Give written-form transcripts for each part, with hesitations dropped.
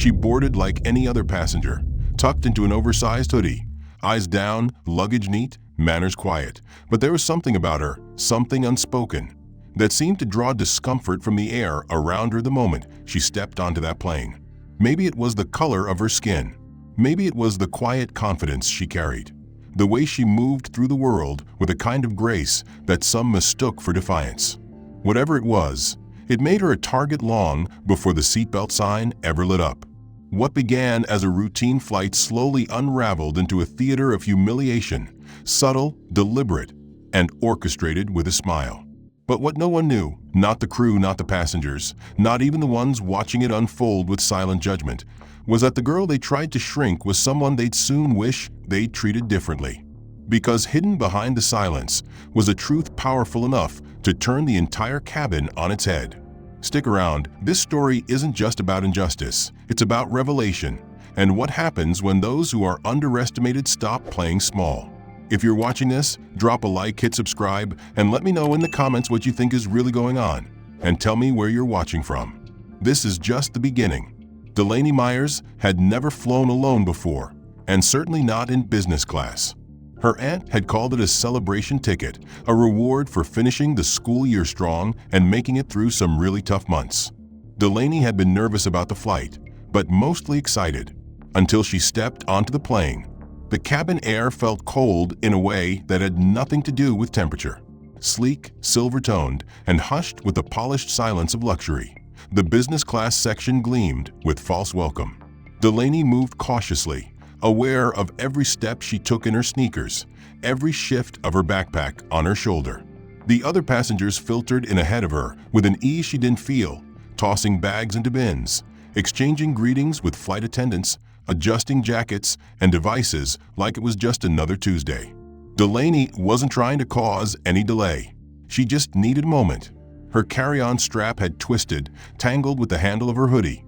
She boarded like any other passenger, tucked into an oversized hoodie, eyes down, luggage neat, manners quiet. But there was something about her, something unspoken, that seemed to draw discomfort from the air around her the moment she stepped onto that plane. Maybe it was the color of her skin. Maybe it was the quiet confidence she carried. The way she moved through the world with a kind of grace that some mistook for defiance. Whatever it was, it made her a target long before the seatbelt sign ever lit up. What began as a routine flight slowly unraveled into a theater of humiliation, subtle, deliberate, and orchestrated with a smile. But what no one knew, not the crew, not the passengers, not even the ones watching it unfold with silent judgment, was that the girl they tried to shrink was someone they'd soon wish they'd treated differently. Because hidden behind the silence was a truth powerful enough to turn the entire cabin on its head. Stick around, this story isn't just about injustice, it's about revelation, and what happens when those who are underestimated stop playing small. If you're watching this, drop a like, hit subscribe, and let me know in the comments what you think is really going on, and tell me where you're watching from. This is just the beginning. Delaney Myers had never flown alone before, and certainly not in business class. Her aunt had called it a celebration ticket, a reward for finishing the school year strong and making it through some really tough months. Delaney had been nervous about the flight, but mostly excited, until she stepped onto the plane. The cabin air felt cold in a way that had nothing to do with temperature. Sleek, silver-toned, and hushed with the polished silence of luxury, the business class section gleamed with false welcome. Delaney moved cautiously, aware of every step she took in her sneakers, every shift of her backpack on her shoulder. The other passengers filtered in ahead of her with an ease she didn't feel, tossing bags into bins, exchanging greetings with flight attendants, adjusting jackets and devices like it was just another Tuesday. Delaney wasn't trying to cause any delay. She just needed a moment. Her carry-on strap had twisted, tangled with the handle of her hoodie,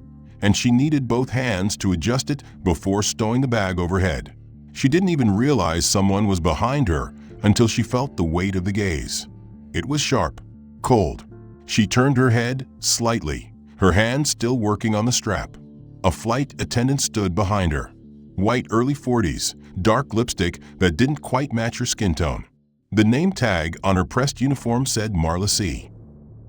and she needed both hands to adjust it before stowing the bag overhead. She didn't even realize someone was behind her until she felt the weight of the gaze. It was sharp, cold. She turned her head slightly, her hand still working on the strap. A flight attendant stood behind her. White early 40s, dark lipstick that didn't quite match her skin tone. The name tag on her pressed uniform said Marla C.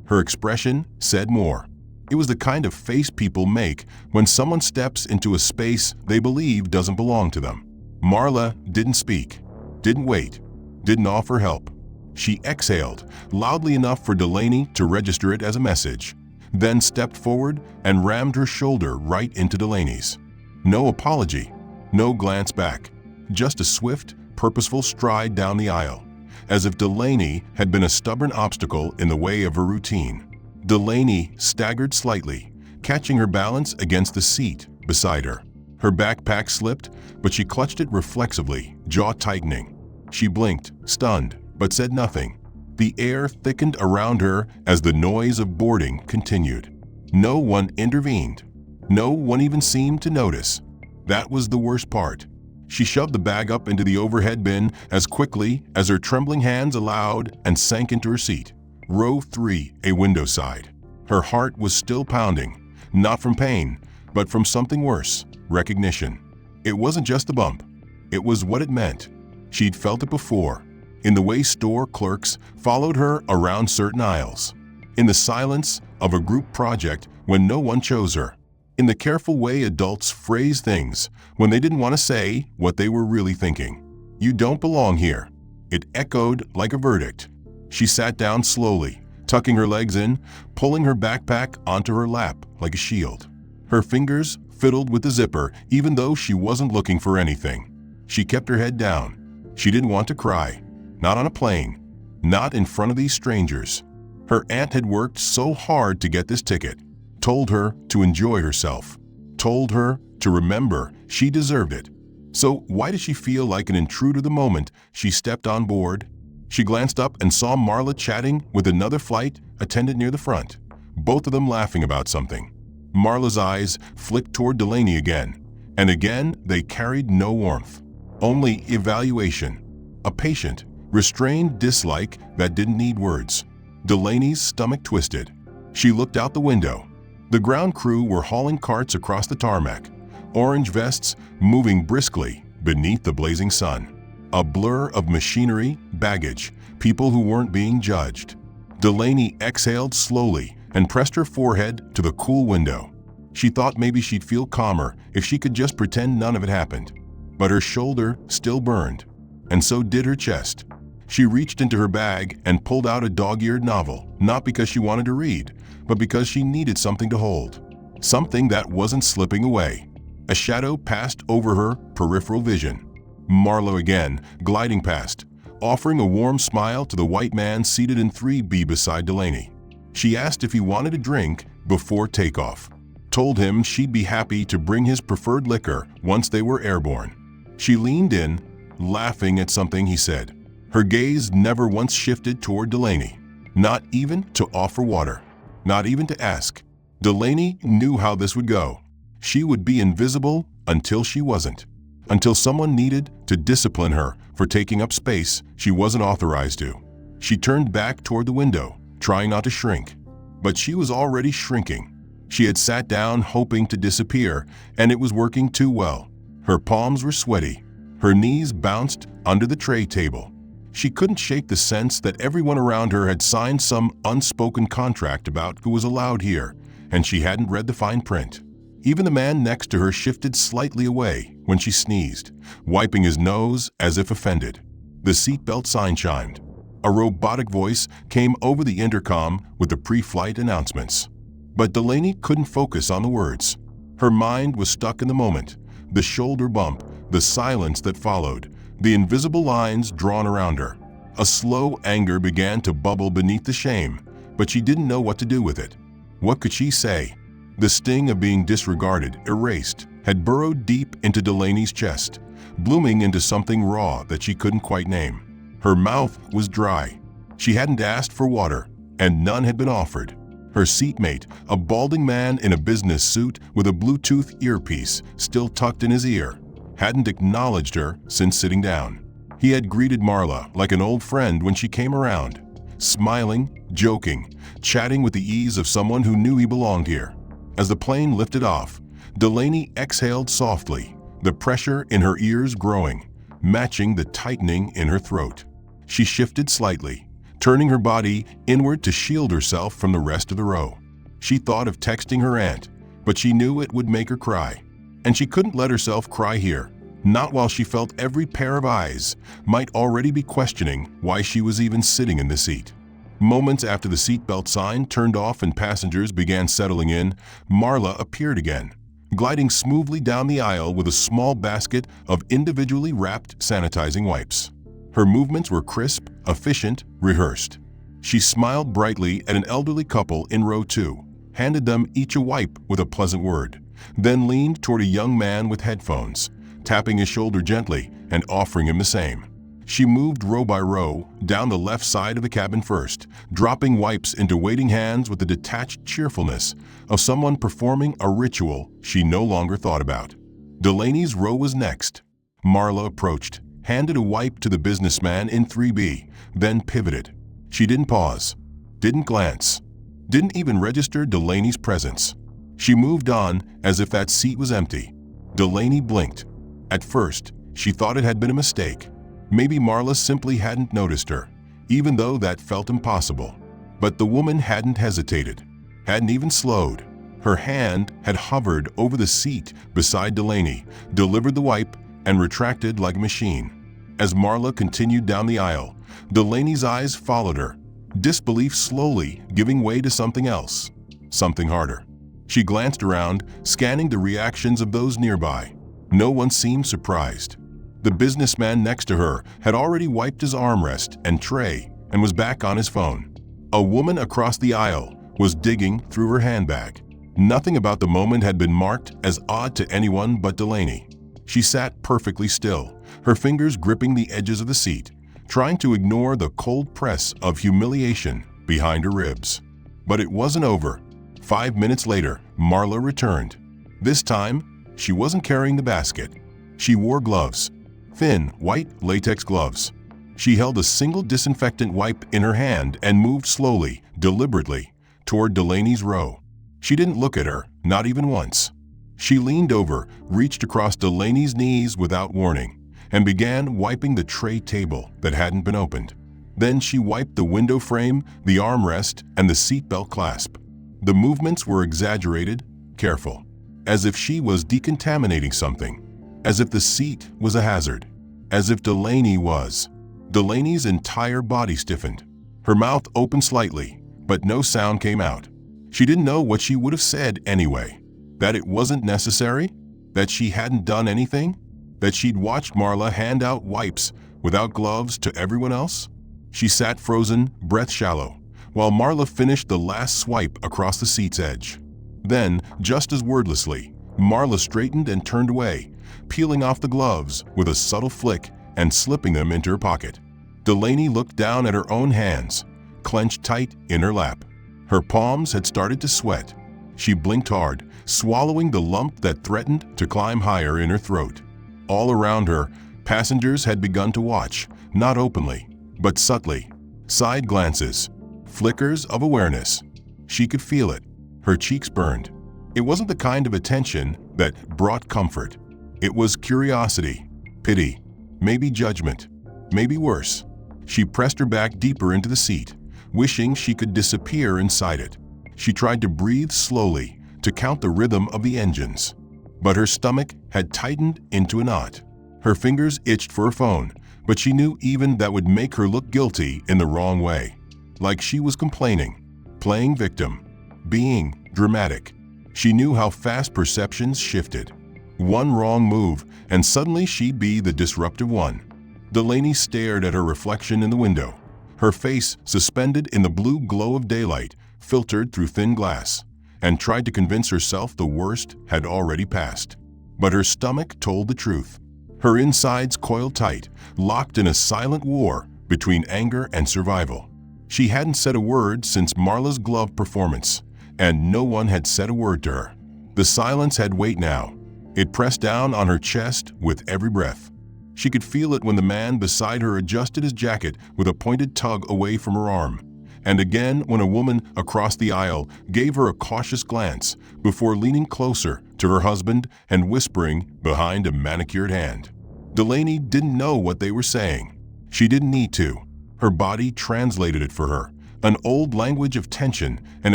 Her expression said more. It was the kind of face people make when someone steps into a space they believe doesn't belong to them. Marla didn't speak, didn't wait, didn't offer help. She exhaled, loudly enough for Delaney to register it as a message, then stepped forward and rammed her shoulder right into Delaney's. No apology, no glance back, just a swift, purposeful stride down the aisle, as if Delaney had been a stubborn obstacle in the way of her routine. Delaney staggered slightly, catching her balance against the seat beside her. Her backpack slipped, but she clutched it reflexively, jaw tightening. She blinked, stunned, but said nothing. The air thickened around her as the noise of boarding continued. No one intervened. No one even seemed to notice. That was the worst part. She shoved the bag up into the overhead bin as quickly as her trembling hands allowed and sank into her seat. Row 3, a window side. Her heart was still pounding, not from pain, but from something worse, recognition. It wasn't just a bump. It was what it meant. She'd felt it before, in the way store clerks followed her around certain aisles, in the silence of a group project when no one chose her, in the careful way adults phrase things when they didn't want to say what they were really thinking. "You don't belong here." It echoed like a verdict. She sat down slowly, tucking her legs in, pulling her backpack onto her lap like a shield. Her fingers fiddled with the zipper even though she wasn't looking for anything. She kept her head down. She didn't want to cry. Not on a plane. Not in front of these strangers. Her aunt had worked so hard to get this ticket, told her to enjoy herself, told her to remember she deserved it. So why did she feel like an intruder the moment she stepped on board? She glanced up and saw Marla chatting with another flight attendant near the front, both of them laughing about something. Marla's eyes flicked toward Delaney again, and again they carried no warmth, only evaluation, a patient, restrained dislike that didn't need words. Delaney's stomach twisted. She looked out the window. The ground crew were hauling carts across the tarmac, orange vests moving briskly beneath the blazing sun. A blur of machinery, baggage, people who weren't being judged. Delaney exhaled slowly and pressed her forehead to the cool window. She thought maybe she'd feel calmer if she could just pretend none of it happened. But her shoulder still burned, and so did her chest. She reached into her bag and pulled out a dog-eared novel, not because she wanted to read, but because she needed something to hold. Something that wasn't slipping away. A shadow passed over her peripheral vision. Marla again, gliding past, offering a warm smile to the white man seated in 3B beside Delaney. She asked if he wanted a drink before takeoff. Told him she'd be happy to bring his preferred liquor once they were airborne. She leaned in, laughing at something he said. Her gaze never once shifted toward Delaney, not even to offer water, not even to ask. Delaney knew how this would go. She would be invisible until she wasn't, until someone needed to discipline her for taking up space she wasn't authorized to. She turned back toward the window, trying not to shrink. But she was already shrinking. She had sat down hoping to disappear, and it was working too well. Her palms were sweaty. Her knees bounced under the tray table. She couldn't shake the sense that everyone around her had signed some unspoken contract about who was allowed here, and she hadn't read the fine print. Even the man next to her shifted slightly away when she sneezed, wiping his nose as if offended. The seatbelt sign chimed. A robotic voice came over the intercom with the pre-flight announcements. But Delaney couldn't focus on the words. Her mind was stuck in the moment, the shoulder bump, the silence that followed, the invisible lines drawn around her. A slow anger began to bubble beneath the shame, but she didn't know what to do with it. What could she say? The sting of being disregarded, erased, had burrowed deep into Delaney's chest, blooming into something raw that she couldn't quite name. Her mouth was dry. She hadn't asked for water, and none had been offered. Her seatmate, a balding man in a business suit with a Bluetooth earpiece still tucked in his ear, hadn't acknowledged her since sitting down. He had greeted Marla like an old friend when she came around, smiling, joking, chatting with the ease of someone who knew he belonged here. As the plane lifted off, Delaney exhaled softly, the pressure in her ears growing, matching the tightening in her throat. She shifted slightly, turning her body inward to shield herself from the rest of the row. She thought of texting her aunt, but she knew it would make her cry. And she couldn't let herself cry here, not while she felt every pair of eyes might already be questioning why she was even sitting in the seat. Moments after the seatbelt sign turned off and passengers began settling in, Marla appeared again, gliding smoothly down the aisle with a small basket of individually wrapped sanitizing wipes. Her movements were crisp, efficient, rehearsed. She smiled brightly at an elderly couple in row 2, handed them each a wipe with a pleasant word, then leaned toward a young man with headphones, tapping his shoulder gently and offering him the same. She moved row by row down the left side of the cabin first, dropping wipes into waiting hands with the detached cheerfulness of someone performing a ritual she no longer thought about. Delaney's row was next. Marla approached, handed a wipe to the businessman in 3B, then pivoted. She didn't pause, didn't glance, didn't even register Delaney's presence. She moved on as if that seat was empty. Delaney blinked. At first, she thought it had been a mistake. Maybe Marla simply hadn't noticed her, even though that felt impossible. But the woman hadn't hesitated, hadn't even slowed. Her hand had hovered over the seat beside Delaney, delivered the wipe, and retracted like a machine. As Marla continued down the aisle, Delaney's eyes followed her, disbelief slowly giving way to something else, something harder. She glanced around, scanning the reactions of those nearby. No one seemed surprised. The businessman next to her had already wiped his armrest and tray and was back on his phone. A woman across the aisle was digging through her handbag. Nothing about the moment had been marked as odd to anyone but Delaney. She sat perfectly still, her fingers gripping the edges of the seat, trying to ignore the cold press of humiliation behind her ribs. But it wasn't over. 5 minutes later, Marla returned. This time, she wasn't carrying the basket. She wore gloves. Thin, white latex gloves. She held a single disinfectant wipe in her hand and moved slowly, deliberately, toward Delaney's row. She didn't look at her, not even once. She leaned over, reached across Delaney's knees without warning, and began wiping the tray table that hadn't been opened. Then she wiped the window frame, the armrest, and the seatbelt clasp. The movements were exaggerated, careful, as if she was decontaminating something, as if the seat was a hazard, as if Delaney was. Delaney's entire body stiffened. Her mouth opened slightly, but no sound came out. She didn't know what she would have said anyway. That it wasn't necessary? That she hadn't done anything? That she'd watched Marla hand out wipes without gloves to everyone else? She sat frozen, breath shallow, while Marla finished the last swipe across the seat's edge. Then, just as wordlessly, Marla straightened and turned away, peeling off the gloves with a subtle flick and slipping them into her pocket. Delaney looked down at her own hands, clenched tight in her lap. Her palms had started to sweat. She blinked hard, swallowing the lump that threatened to climb higher in her throat. All around her, passengers had begun to watch, not openly, but subtly. Side glances, flickers of awareness. She could feel it. Her cheeks burned. It wasn't the kind of attention that brought comfort. It was curiosity, pity, maybe judgment, maybe worse. She pressed her back deeper into the seat, wishing she could disappear inside it. She tried to breathe slowly, to count the rhythm of the engines. But her stomach had tightened into a knot. Her fingers itched for her phone, but she knew even that would make her look guilty in the wrong way. Like she was complaining, playing victim, being dramatic. She knew how fast perceptions shifted. One wrong move, and suddenly she'd be the disruptive one. Delaney stared at her reflection in the window, her face suspended in the blue glow of daylight filtered through thin glass, and tried to convince herself the worst had already passed. But her stomach told the truth. Her insides coiled tight, locked in a silent war between anger and survival. She hadn't said a word since Marla's glove performance, and no one had said a word to her. The silence had weight now. It pressed down on her chest with every breath. She could feel it when the man beside her adjusted his jacket with a pointed tug away from her arm, and again when a woman across the aisle gave her a cautious glance before leaning closer to her husband and whispering behind a manicured hand. Delaney didn't know what they were saying. She didn't need to. Her body translated it for her, an old language of tension and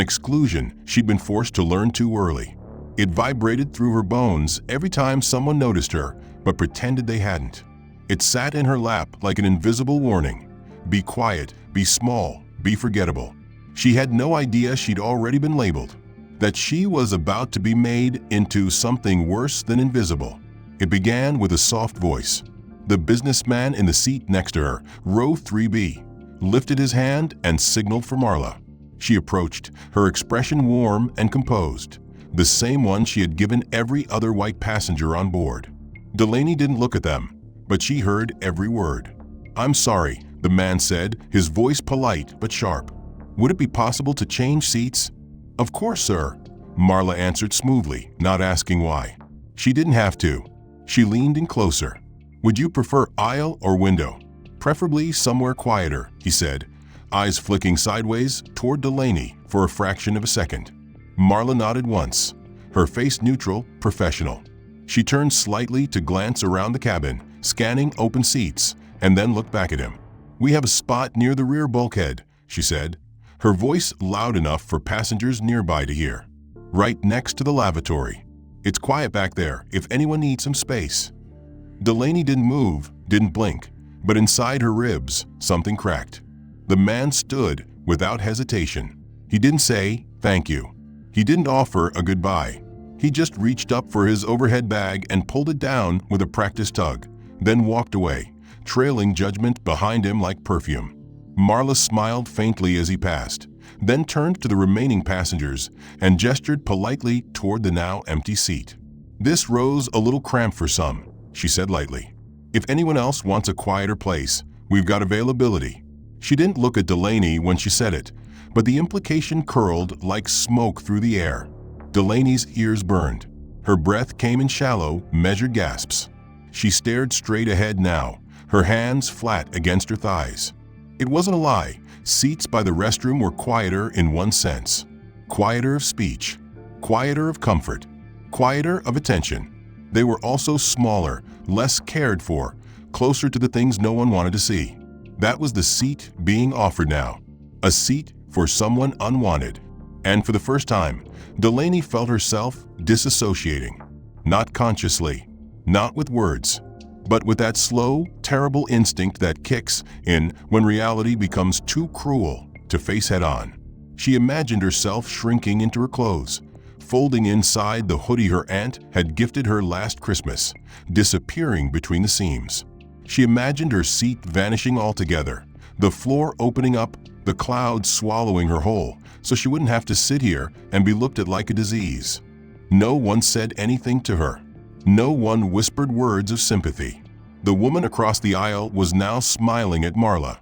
exclusion she'd been forced to learn too early. It vibrated through her bones every time someone noticed her, but pretended they hadn't. It sat in her lap like an invisible warning. Be quiet, be small, be forgettable. She had no idea she'd already been labeled, that she was about to be made into something worse than invisible. It began with a soft voice. The businessman in the seat next to her, row 3B, lifted his hand and signaled for Marla. She approached, her expression warm and composed, the same one she had given every other white passenger on board. Delaney didn't look at them, but she heard every word. "I'm sorry," the man said, his voice polite but sharp. "Would it be possible to change seats?" "Of course, sir," Marla answered smoothly, not asking why. She didn't have to. She leaned in closer. "Would you prefer aisle or window?" "Preferably somewhere quieter," he said, eyes flicking sideways toward Delaney for a fraction of a second. Marla nodded once, her face neutral, professional. She turned slightly to glance around the cabin, scanning open seats, and then looked back at him. "We have a spot near the rear bulkhead," she said, her voice loud enough for passengers nearby to hear. "Right next to the lavatory. It's quiet back there if anyone needs some space." Delaney didn't move, didn't blink, but inside her ribs, something cracked. The man stood without hesitation. He didn't say, "Thank you." He didn't offer a goodbye. He just reached up for his overhead bag and pulled it down with a practiced tug, then walked away, trailing judgment behind him like perfume. Marla smiled faintly as he passed, then turned to the remaining passengers and gestured politely toward the now empty seat. "This row's a little cramped for some," she said lightly. "If anyone else wants a quieter place, we've got availability." She didn't look at Delaney when she said it, but the implication curled like smoke through the air. Delaney's ears burned. Her breath came in shallow, measured gasps. She stared straight ahead now, her hands flat against her thighs. It wasn't a lie. Seats by the restroom were quieter in one sense. Quieter of speech. quieter of comfort, quieter of attention. They were also smaller, less cared for, closer to the things no one wanted to see. That was the seat being offered now, a seat for someone unwanted. And for the first time, Delaney felt herself disassociating, not consciously, not with words, but with that slow, terrible instinct that kicks in when reality becomes too cruel to face head-on. She imagined herself shrinking into her clothes, folding inside the hoodie her aunt had gifted her last Christmas, disappearing between the seams. She imagined her seat vanishing altogether, the floor opening up, the clouds swallowing her whole, so she wouldn't have to sit here and be looked at like a disease. No one said anything to her. No one whispered words of sympathy. The woman across the aisle was now smiling at Marla,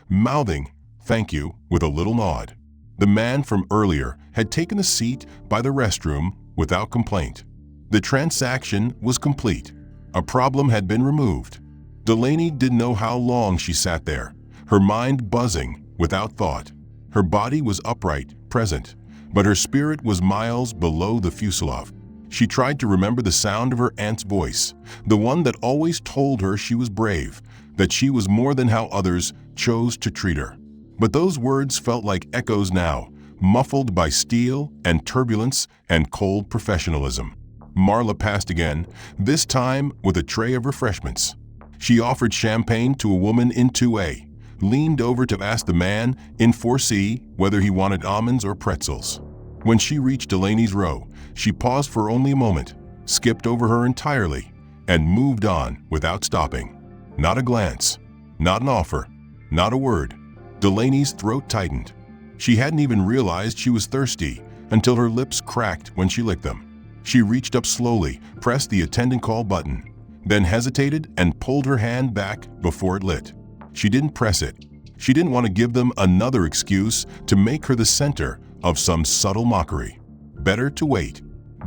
mouthing, "Thank you," with a little nod. The man from earlier had taken a seat by the restroom without complaint. The transaction was complete. A problem had been removed. Delaney didn't know how long she sat there, her mind buzzing without thought. Her body was upright, present, but her spirit was miles below the fuselage. She tried to remember the sound of her aunt's voice, the one that always told her she was brave, that she was more than how others chose to treat her. But those words felt like echoes now, muffled by steel and turbulence and cold professionalism. Marla passed again, this time with a tray of refreshments. She offered champagne to a woman in 2A, leaned over to ask the man in 4C whether he wanted almonds or pretzels. When she reached Delaney's row, she paused for only a moment, skipped over her entirely, and moved on without stopping. Not a glance, not an offer, not a word. Delaney's throat tightened. She hadn't even realized she was thirsty until her lips cracked when she licked them. She reached up slowly, pressed the attendant call button, then hesitated and pulled her hand back before it lit. She didn't press it. She didn't want to give them another excuse to make her the center of some subtle mockery. Better to wait.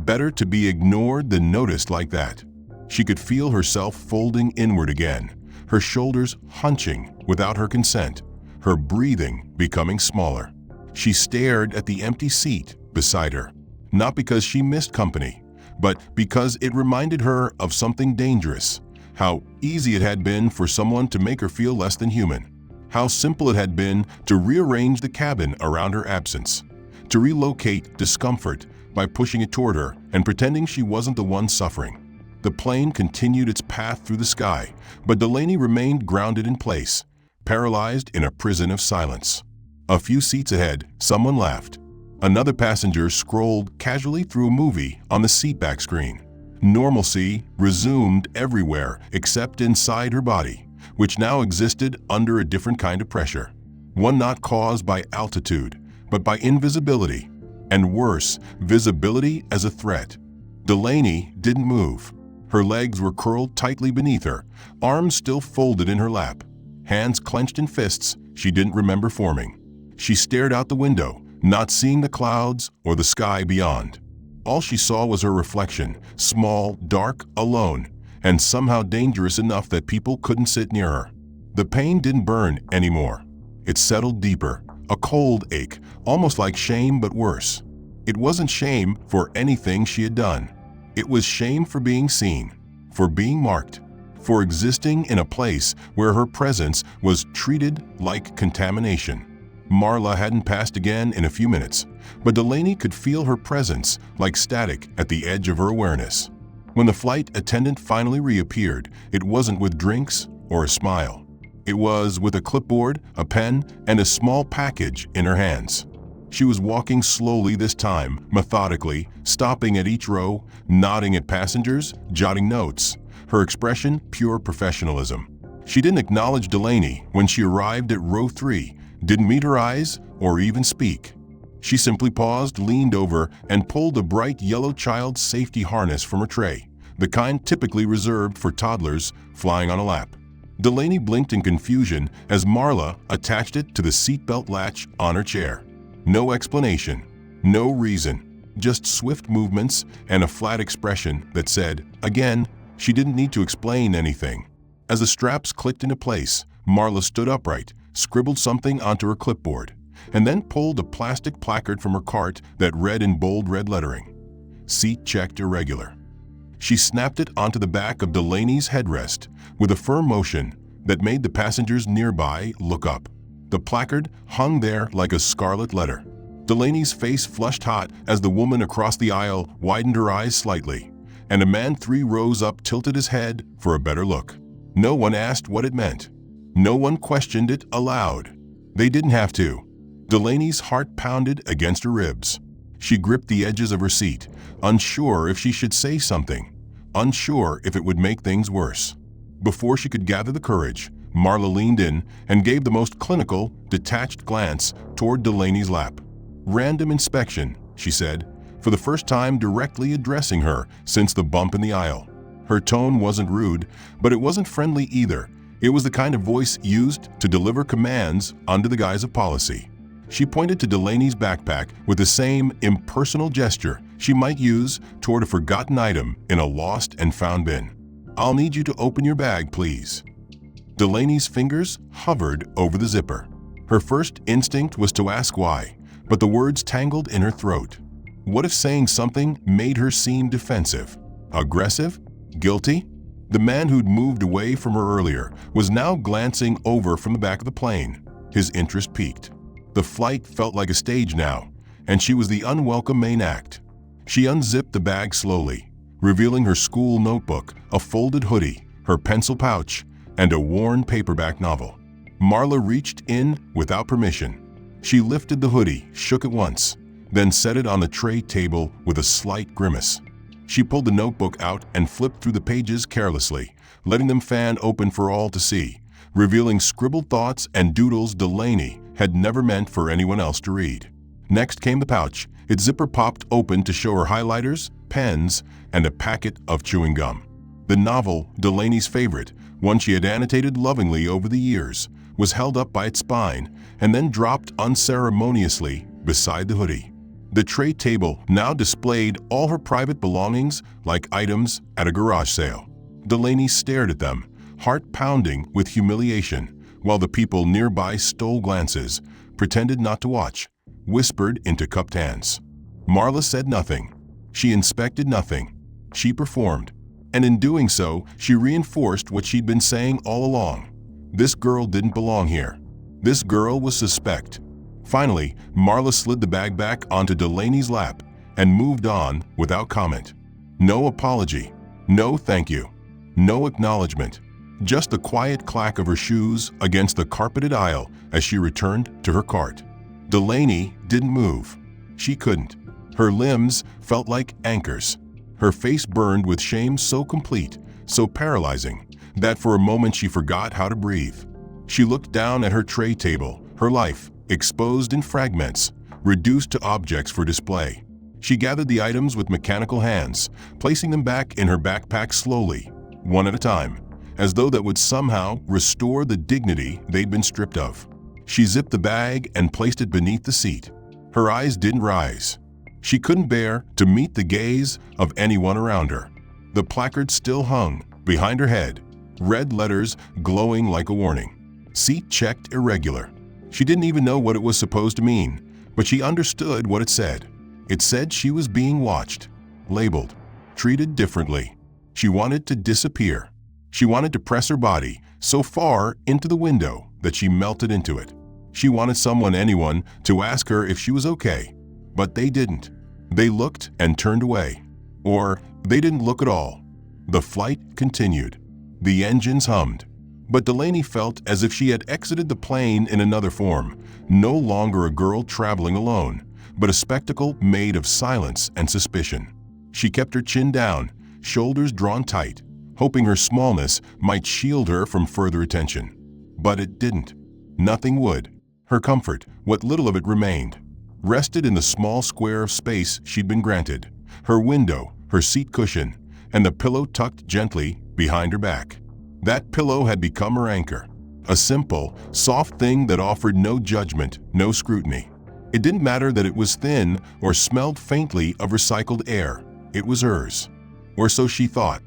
Better to be ignored than noticed like that. She could feel herself folding inward again, her shoulders hunching without her consent, her breathing becoming smaller. She stared at the empty seat beside her, not because she missed company, but because it reminded her of something dangerous, how easy it had been for someone to make her feel less than human, how simple it had been to rearrange the cabin around her absence, to relocate discomfort by pushing it toward her and pretending she wasn't the one suffering. The plane continued its path through the sky, but Delaney remained grounded in place, paralyzed in a prison of silence. A few seats ahead, someone laughed. Another passenger scrolled casually through a movie on the seatback screen. Normalcy resumed everywhere except inside her body, which now existed under a different kind of pressure. One not caused by altitude, but by invisibility, and worse, visibility as a threat. Delaney didn't move. Her legs were curled tightly beneath her, arms still folded in her lap, hands clenched in fists she didn't remember forming. She stared out the window, not seeing the clouds or the sky beyond. All she saw was her reflection, small, dark, alone, and somehow dangerous enough that people couldn't sit near her. The pain didn't burn anymore. It settled deeper, a cold ache, almost like shame but worse. It wasn't shame for anything she had done. It was shame for being seen, for being marked, for existing in a place where her presence was treated like contamination. Marla hadn't passed again in a few minutes, but Delaney could feel her presence like static at the edge of her awareness. When the flight attendant finally reappeared, it wasn't with drinks or a smile. It was with a clipboard, a pen, and a small package in her hands. She was walking slowly this time, methodically, stopping at each row, nodding at passengers, jotting notes, her expression pure professionalism. She didn't acknowledge Delaney when she arrived at row 3, didn't meet her eyes or even speak. She simply paused, leaned over, and pulled a bright yellow child's safety harness from her tray, the kind typically reserved for toddlers flying on a lap. Delaney blinked in confusion as Marla attached it to the seatbelt latch on her chair. No explanation, no reason, just swift movements and a flat expression that said, again, she didn't need to explain anything. As the straps clicked into place, Marla stood upright, scribbled something onto her clipboard, and then pulled a plastic placard from her cart that read in bold red lettering, seat checked irregular. She snapped it onto the back of Delaney's headrest with a firm motion that made the passengers nearby look up. The placard hung there like a scarlet letter. Delaney's face flushed hot as the woman across the aisle widened her eyes slightly, and a man 3 rows up tilted his head for a better look. No one asked what it meant. No one questioned it aloud. They didn't have to. Delaney's heart pounded against her ribs. She gripped the edges of her seat, unsure if she should say something, unsure if it would make things worse. Before she could gather the courage, Marla leaned in and gave the most clinical, detached glance toward Delaney's lap. "Random inspection," she said, for the first time directly addressing her since the bump in the aisle. Her tone wasn't rude, but it wasn't friendly either. It was the kind of voice used to deliver commands under the guise of policy. She pointed to Delaney's backpack with the same impersonal gesture she might use toward a forgotten item in a lost and found bin. "I'll need you to open your bag, please." Delaney's fingers hovered over the zipper. Her first instinct was to ask why, but the words tangled in her throat. What if saying something made her seem defensive, aggressive, guilty? The man who'd moved away from her earlier was now glancing over from the back of the plane. His interest piqued. The flight felt like a stage now, and she was the unwelcome main act. She unzipped the bag slowly, revealing her school notebook, a folded hoodie, her pencil pouch, and a worn paperback novel. Marla reached in without permission. She lifted the hoodie, shook it once, then set it on the tray table with a slight grimace. She pulled the notebook out and flipped through the pages carelessly, letting them fan open for all to see, revealing scribbled thoughts and doodles Delaney had never meant for anyone else to read. Next came the pouch. Its zipper popped open to show her highlighters, pens, and a packet of chewing gum. The novel, Delaney's favorite, one she had annotated lovingly over the years, was held up by its spine and then dropped unceremoniously beside the hoodie. The tray table now displayed all her private belongings like items at a garage sale. Delaney stared at them, heart pounding with humiliation, while the people nearby stole glances, pretended not to watch, whispered into cupped hands. Marla said nothing. She inspected nothing. She performed. And in doing so, she reinforced what she'd been saying all along. This girl didn't belong here. This girl was suspect. Finally, Marla slid the bag back onto Delaney's lap and moved on without comment. No apology. No thank you. No acknowledgement. Just the quiet clack of her shoes against the carpeted aisle as she returned to her cart. Delaney didn't move. She couldn't. Her limbs felt like anchors. Her face burned with shame so complete, so paralyzing, that for a moment she forgot how to breathe. She looked down at her tray table, her life exposed in fragments, reduced to objects for display. She gathered the items with mechanical hands, placing them back in her backpack slowly, one at a time, as though that would somehow restore the dignity they'd been stripped of. She zipped the bag and placed it beneath the seat. Her eyes didn't rise. She couldn't bear to meet the gaze of anyone around her. The placard still hung behind her head, red letters glowing like a warning. Seat checked irregular. She didn't even know what it was supposed to mean, but she understood what it said. It said she was being watched, labeled, treated differently. She wanted to disappear. She wanted to press her body so far into the window that she melted into it. She wanted someone, anyone, to ask her if she was okay, but they didn't. They looked and turned away. Or they didn't look at all. The flight continued. The engines hummed. But Delaney felt as if she had exited the plane in another form, no longer a girl traveling alone, but a spectacle made of silence and suspicion. She kept her chin down, shoulders drawn tight, hoping her smallness might shield her from further attention. But it didn't. Nothing would. Her comfort, what little of it remained, rested in the small square of space she'd been granted, her window, her seat cushion, and the pillow tucked gently behind her back. That pillow had become her anchor, a simple, soft thing that offered no judgment, no scrutiny. It didn't matter that it was thin or smelled faintly of recycled air. It was hers. Or so she thought.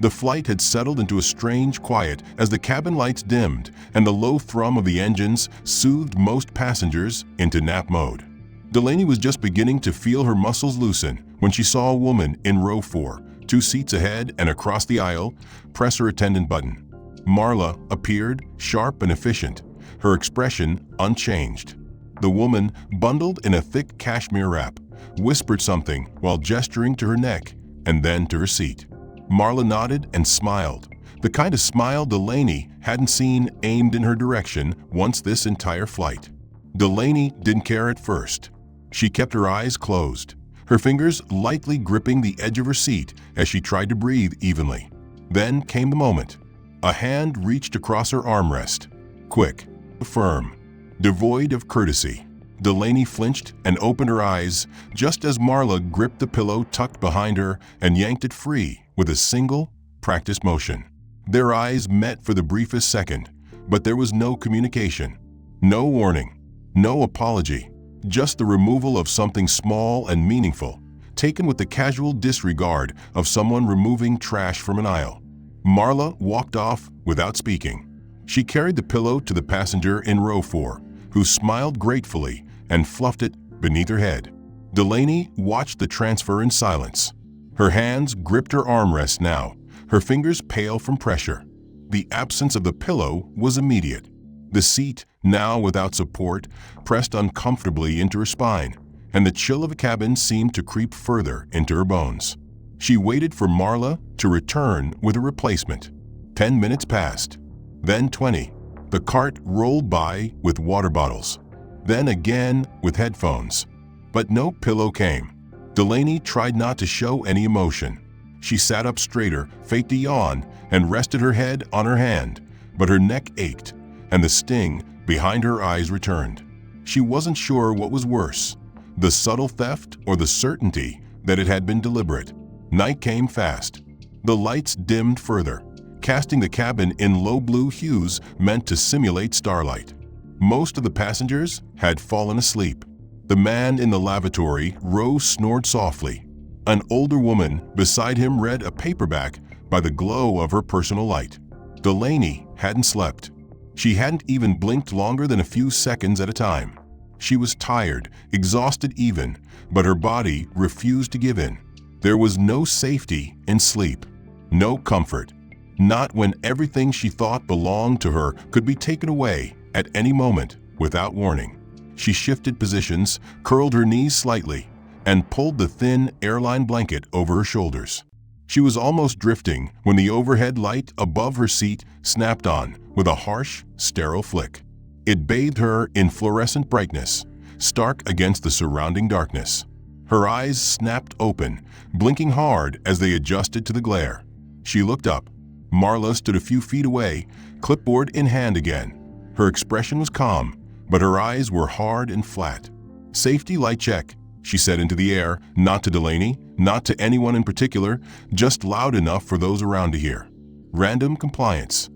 The flight had settled into a strange quiet as the cabin lights dimmed and the low thrum of the engines soothed most passengers into nap mode. Delaney was just beginning to feel her muscles loosen when she saw a woman in row 4, 2 seats ahead and across the aisle, press her attendant button. Marla appeared sharp and efficient, her expression unchanged. The woman, bundled in a thick cashmere wrap, whispered something while gesturing to her neck and then to her seat. Marla nodded and smiled, the kind of smile Delaney hadn't seen aimed in her direction once this entire flight. Delaney didn't care at first. She kept her eyes closed, her fingers lightly gripping the edge of her seat as she tried to breathe evenly. Then came the moment. A hand reached across her armrest. Quick, firm, devoid of courtesy. Delaney flinched and opened her eyes just as Marla gripped the pillow tucked behind her and yanked it free with a single, practiced motion. Their eyes met for the briefest second, but there was no communication, no warning, no apology, just the removal of something small and meaningful, taken with the casual disregard of someone removing trash from an aisle. Marla walked off without speaking. She carried the pillow to the passenger in row 4, who smiled gratefully and fluffed it beneath her head. Delaney watched the transfer in silence. Her hands gripped her armrest now, her fingers pale from pressure. The absence of the pillow was immediate. The seat, now without support, pressed uncomfortably into her spine, and the chill of the cabin seemed to creep further into her bones. She waited for Marla to return with a replacement. 10 minutes passed, then 20. The cart rolled by with water bottles, then again with headphones. But no pillow came. Delaney tried not to show any emotion. She sat up straighter, faked a yawn, and rested her head on her hand, but her neck ached, and the sting behind her eyes returned. She wasn't sure what was worse, the subtle theft or the certainty that it had been deliberate. Night came fast. The lights dimmed further, casting the cabin in low blue hues meant to simulate starlight. Most of the passengers had fallen asleep. The man in the lavatory row snored softly. An older woman beside him read a paperback by the glow of her personal light. Delaney hadn't slept. She hadn't even blinked longer than a few seconds at a time. She was tired, exhausted even, but her body refused to give in. There was no safety in sleep, no comfort, not when everything she thought belonged to her could be taken away at any moment without warning. She shifted positions, curled her knees slightly, and pulled the thin airline blanket over her shoulders. She was almost drifting when the overhead light above her seat snapped on with a harsh, sterile flick. It bathed her in fluorescent brightness, stark against the surrounding darkness. Her eyes snapped open, blinking hard as they adjusted to the glare. She looked up. Marla stood a few feet away, clipboard in hand again. Her expression was calm, but her eyes were hard and flat. "Safety light check," she said into the air, not to Delaney, not to anyone in particular, just loud enough for those around to hear. "Random compliance."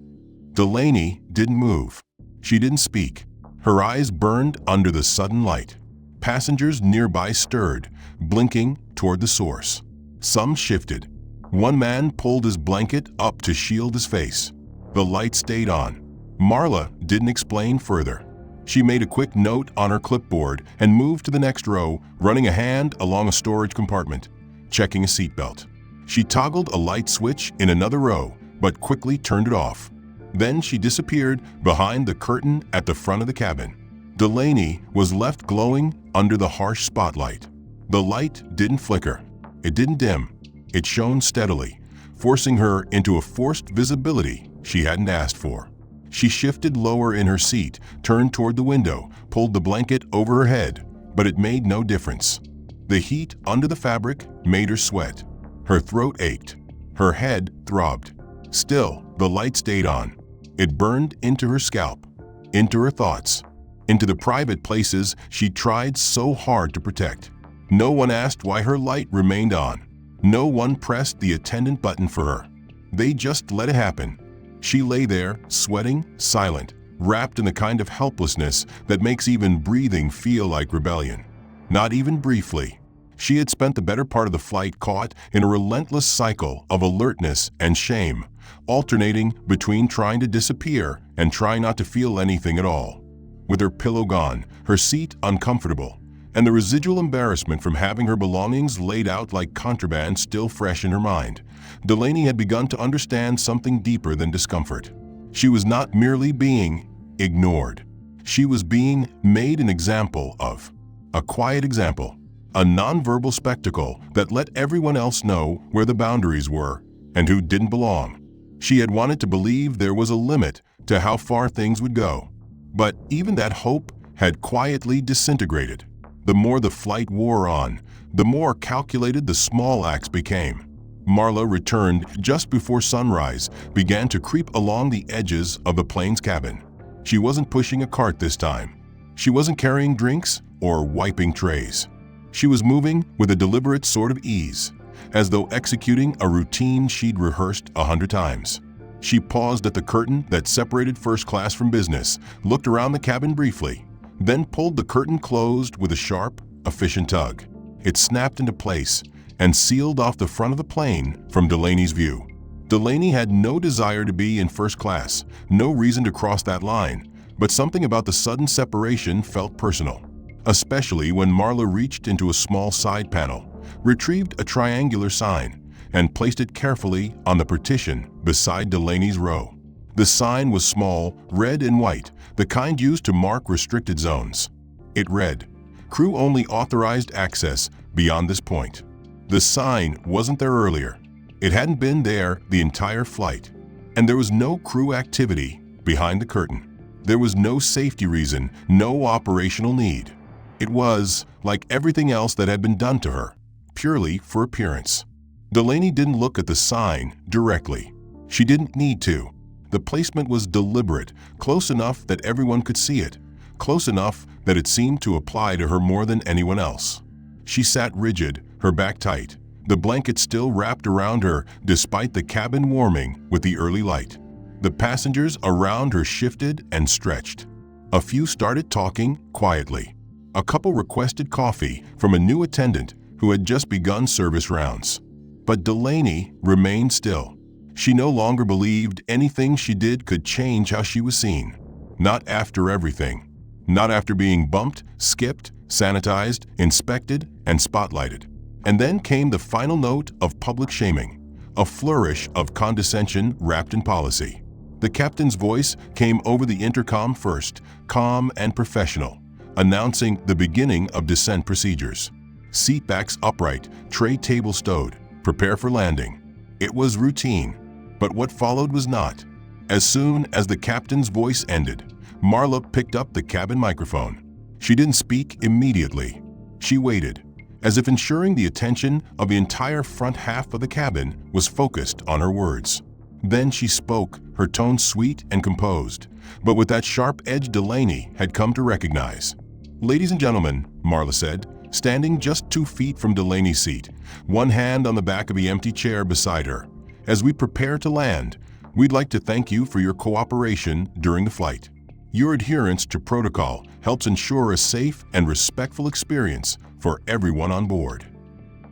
Delaney didn't move. She didn't speak. Her eyes burned under the sudden light. Passengers nearby stirred, blinking toward the source. Some shifted. One man pulled his blanket up to shield his face. The light stayed on. Marla didn't explain further. She made a quick note on her clipboard and moved to the next row, running a hand along a storage compartment, checking a seatbelt. She toggled a light switch in another row, but quickly turned it off. Then she disappeared behind the curtain at the front of the cabin. Delaney was left glowing under the harsh spotlight. The light didn't flicker. It didn't dim. It shone steadily, forcing her into a forced visibility she hadn't asked for. She shifted lower in her seat, turned toward the window, pulled the blanket over her head, but it made no difference. The heat under the fabric made her sweat. Her throat ached. Her head throbbed. Still, the light stayed on. It burned into her scalp, into her thoughts, into the private places she tried so hard to protect. No one asked why her light remained on. No one pressed the attendant button for her. They just let it happen. She lay there, sweating, silent, wrapped in the kind of helplessness that makes even breathing feel like rebellion. Not even briefly. She had spent the better part of the flight caught in a relentless cycle of alertness and shame, alternating between trying to disappear and trying not to feel anything at all. With her pillow gone, her seat uncomfortable, and the residual embarrassment from having her belongings laid out like contraband still fresh in her mind, Delaney had begun to understand something deeper than discomfort. She was not merely being ignored. She was being made an example of. A quiet example. A nonverbal spectacle that let everyone else know where the boundaries were and who didn't belong. She had wanted to believe there was a limit to how far things would go. But even that hope had quietly disintegrated. The more the flight wore on, the more calculated the small acts became. Marla returned just before sunrise, began to creep along the edges of the plane's cabin. She wasn't pushing a cart this time. She wasn't carrying drinks or wiping trays. She was moving with a deliberate sort of ease, as though executing a routine she'd rehearsed 100 times. She paused at the curtain that separated first class from business, looked around the cabin briefly, then pulled the curtain closed with a sharp, efficient tug. It snapped into place and sealed off the front of the plane from Delaney's view. Delaney had no desire to be in first class, no reason to cross that line, but something about the sudden separation felt personal, especially when Marla reached into a small side panel, retrieved a triangular sign, and placed it carefully on the partition beside Delaney's row. The sign was small, red and white, the kind used to mark restricted zones. It read, "Crew only authorized access beyond this point." The sign wasn't there earlier. It hadn't been there the entire flight. And there was no crew activity behind the curtain. There was no safety reason, no operational need. It was, like everything else that had been done to her, purely for appearance. Delaney didn't look at the sign directly. She didn't need to. The placement was deliberate, close enough that everyone could see it, close enough that it seemed to apply to her more than anyone else. She sat rigid, her back tight, the blanket still wrapped around her despite the cabin warming with the early light. The passengers around her shifted and stretched. A few started talking quietly. A couple requested coffee from a new attendant who had just begun service rounds. But Delaney remained still. She no longer believed anything she did could change how she was seen. Not after everything. Not after being bumped, skipped, sanitized, inspected, and spotlighted. And then came the final note of public shaming, a flourish of condescension wrapped in policy. The captain's voice came over the intercom first, calm and professional, announcing the beginning of descent procedures. Seat backs upright, tray table stowed, prepare for landing. It was routine, but what followed was not. As soon as the captain's voice ended, Marla picked up the cabin microphone. She didn't speak immediately. She waited, as if ensuring the attention of the entire front half of the cabin was focused on her words. Then she spoke, her tone sweet and composed, but with that sharp edge Delaney had come to recognize. "Ladies and gentlemen," Marla said, standing just 2 feet from Delaney's seat, one hand on the back of the empty chair beside her. "As we prepare to land, we'd like to thank you for your cooperation during the flight. Your adherence to protocol helps ensure a safe and respectful experience for everyone on board."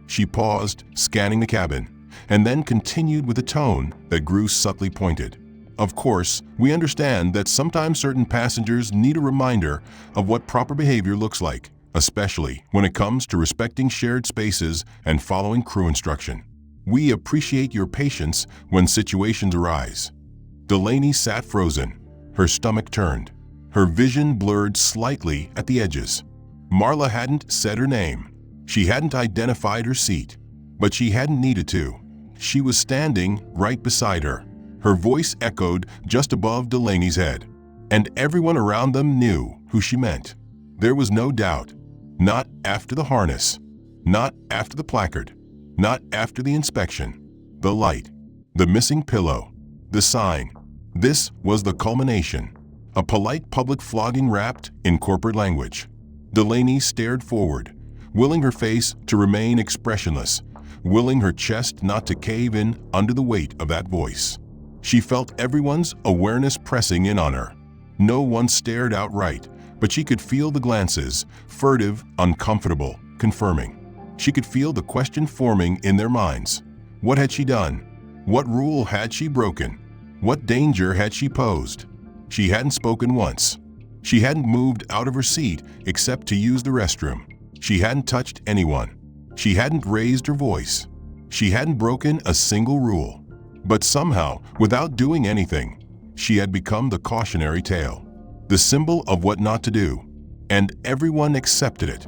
She paused, scanning the cabin, and then continued with a tone that grew subtly pointed. "Of course, we understand that sometimes certain passengers need a reminder of what proper behavior looks like, especially when it comes to respecting shared spaces and following crew instruction. We appreciate your patience when situations arise." Delaney sat frozen, her stomach turned, her vision blurred slightly at the edges. Marla hadn't said her name. She hadn't identified her seat, but she hadn't needed to. She was standing right beside her. Her voice echoed just above Delaney's head, and everyone around them knew who she meant. There was no doubt. Not after the harness. Not after the placard. Not after the inspection. The light. The missing pillow. The sign. This was the culmination. A polite public flogging wrapped in corporate language. Delaney stared forward, willing her face to remain expressionless, willing her chest not to cave in under the weight of that voice. She felt everyone's awareness pressing in on her. No one stared outright, but she could feel the glances, furtive, uncomfortable, confirming. She could feel the question forming in their minds. What had she done? What rule had she broken? What danger had she posed? She hadn't spoken once. She hadn't moved out of her seat except to use the restroom. She hadn't touched anyone. She hadn't raised her voice. She hadn't broken a single rule. But somehow, without doing anything, she had become the cautionary tale, the symbol of what not to do. And everyone accepted it,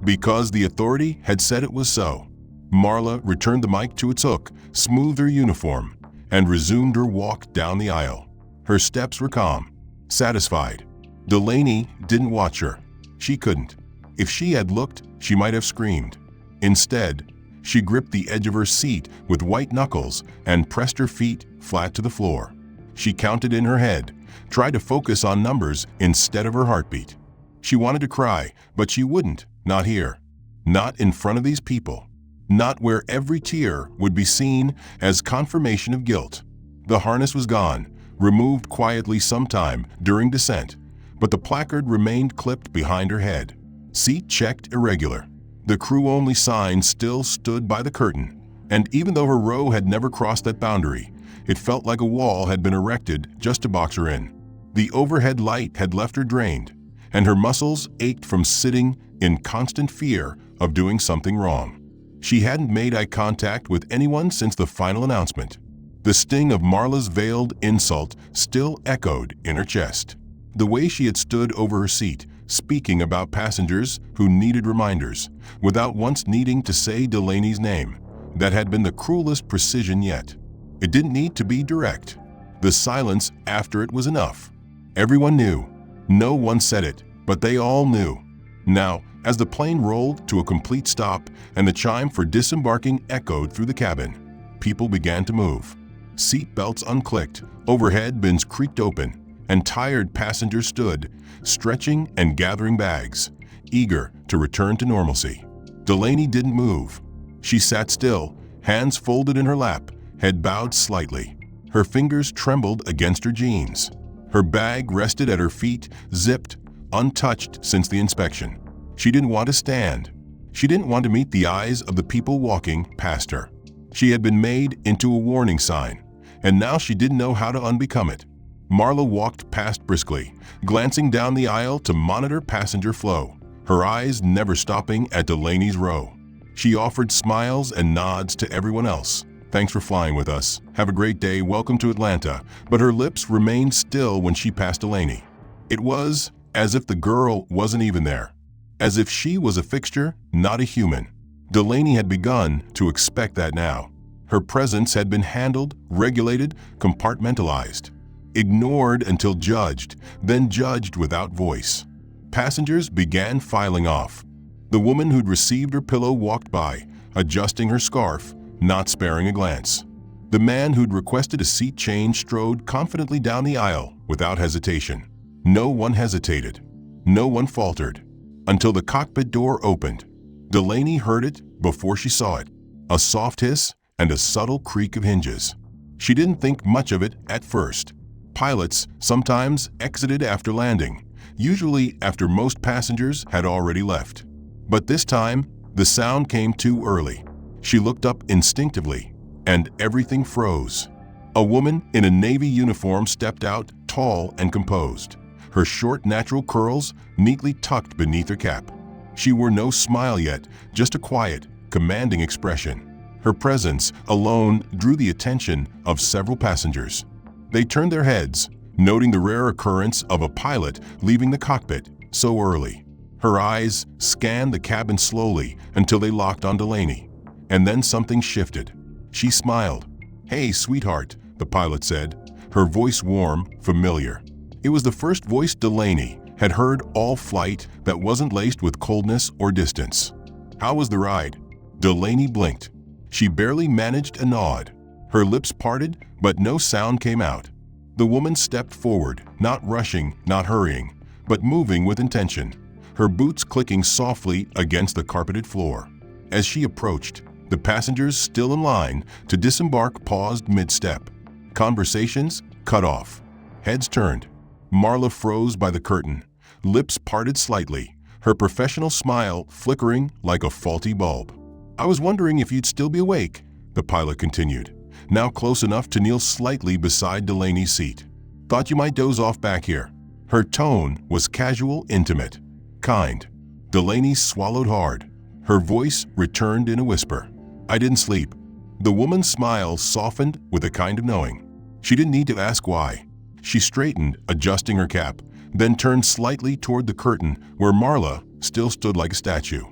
because the authority had said it was so. Marla returned the mic to its hook, smoothed her uniform, and resumed her walk down the aisle. Her steps were calm, satisfied. Delaney didn't watch her. She couldn't. If she had looked, she might have screamed. Instead, she gripped the edge of her seat with white knuckles and pressed her feet flat to the floor. She counted in her head, tried to focus on numbers instead of her heartbeat. She wanted to cry, but she wouldn't, not here. Not in front of these people. Not where every tear would be seen as confirmation of guilt. The harness was gone, removed quietly sometime during descent, but the placard remained clipped behind her head. Seat checked irregular. The crew-only sign still stood by the curtain, and even though her row had never crossed that boundary, it felt like a wall had been erected just to box her in. The overhead light had left her drained, and her muscles ached from sitting in constant fear of doing something wrong. She hadn't made eye contact with anyone since the final announcement. The sting of Marla's veiled insult still echoed in her chest. The way she had stood over her seat, speaking about passengers who needed reminders, without once needing to say Delaney's name, that had been the cruelest precision yet. It didn't need to be direct. The silence after it was enough. Everyone knew. No one said it, but they all knew. Now, as the plane rolled to a complete stop and the chime for disembarking echoed through the cabin, people began to move. Seat belts unclicked, overhead bins creaked open, and tired passengers stood, stretching and gathering bags, eager to return to normalcy. Delaney didn't move. She sat still, hands folded in her lap, head bowed slightly. Her fingers trembled against her jeans. Her bag rested at her feet, zipped, untouched since the inspection. She didn't want to stand. She didn't want to meet the eyes of the people walking past her. She had been made into a warning sign, and now she didn't know how to unbecome it. Marla walked past briskly, glancing down the aisle to monitor passenger flow, her eyes never stopping at Delaney's row. She offered smiles and nods to everyone else. Thanks for flying with us. Have a great day. Welcome to Atlanta. But her lips remained still when she passed Delaney. It was as if the girl wasn't even there. As if she was a fixture, not a human. Delaney had begun to expect that now. Her presence had been handled, regulated, compartmentalized. Ignored until judged, then judged without voice. Passengers began filing off. The woman who'd received her pillow walked by, adjusting her scarf, not sparing a glance. The man who'd requested a seat change strode confidently down the aisle without hesitation. No one hesitated. No one faltered. Until the cockpit door opened. Delaney heard it before she saw it. A soft hiss and a subtle creak of hinges. She didn't think much of it at first. Pilots sometimes exited after landing, usually after most passengers had already left. But this time, the sound came too early. She looked up instinctively, and everything froze. A woman in a Navy uniform stepped out, tall and composed, her short natural curls neatly tucked beneath her cap. She wore no smile yet, just a quiet, commanding expression. Her presence alone drew the attention of several passengers. They turned their heads, noting the rare occurrence of a pilot leaving the cockpit so early. Her eyes scanned the cabin slowly until they locked on Delaney. And then something shifted. She smiled. "Hey, sweetheart," the pilot said, her voice warm, familiar. It was the first voice Delaney had heard all flight that wasn't laced with coldness or distance. "How was the ride?" Delaney blinked. She barely managed a nod. Her lips parted, but no sound came out. The woman stepped forward, not rushing, not hurrying, but moving with intention, her boots clicking softly against the carpeted floor. As she approached, the passengers still in line to disembark paused mid-step. Conversations cut off. Heads turned. Marla froze by the curtain, lips parted slightly, her professional smile flickering like a faulty bulb. "I was wondering if you'd still be awake," the pilot continued, now close enough to kneel slightly beside Delaney's seat. "Thought you might doze off back here." Her tone was casual, intimate, kind. Delaney swallowed hard. Her voice returned in a whisper. "I didn't sleep." The woman's smile softened with a kind of knowing. She didn't need to ask why. She straightened, adjusting her cap, then turned slightly toward the curtain where Marla still stood like a statue.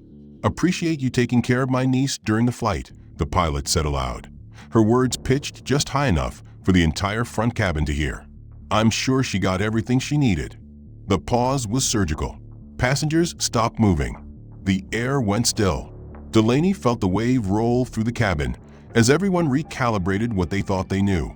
"Appreciate you taking care of my niece during the flight," the pilot said aloud. Her words pitched just high enough for the entire front cabin to hear. "I'm sure she got everything she needed." The pause was surgical. Passengers stopped moving. The air went still. Delaney felt the wave roll through the cabin as everyone recalibrated what they thought they knew.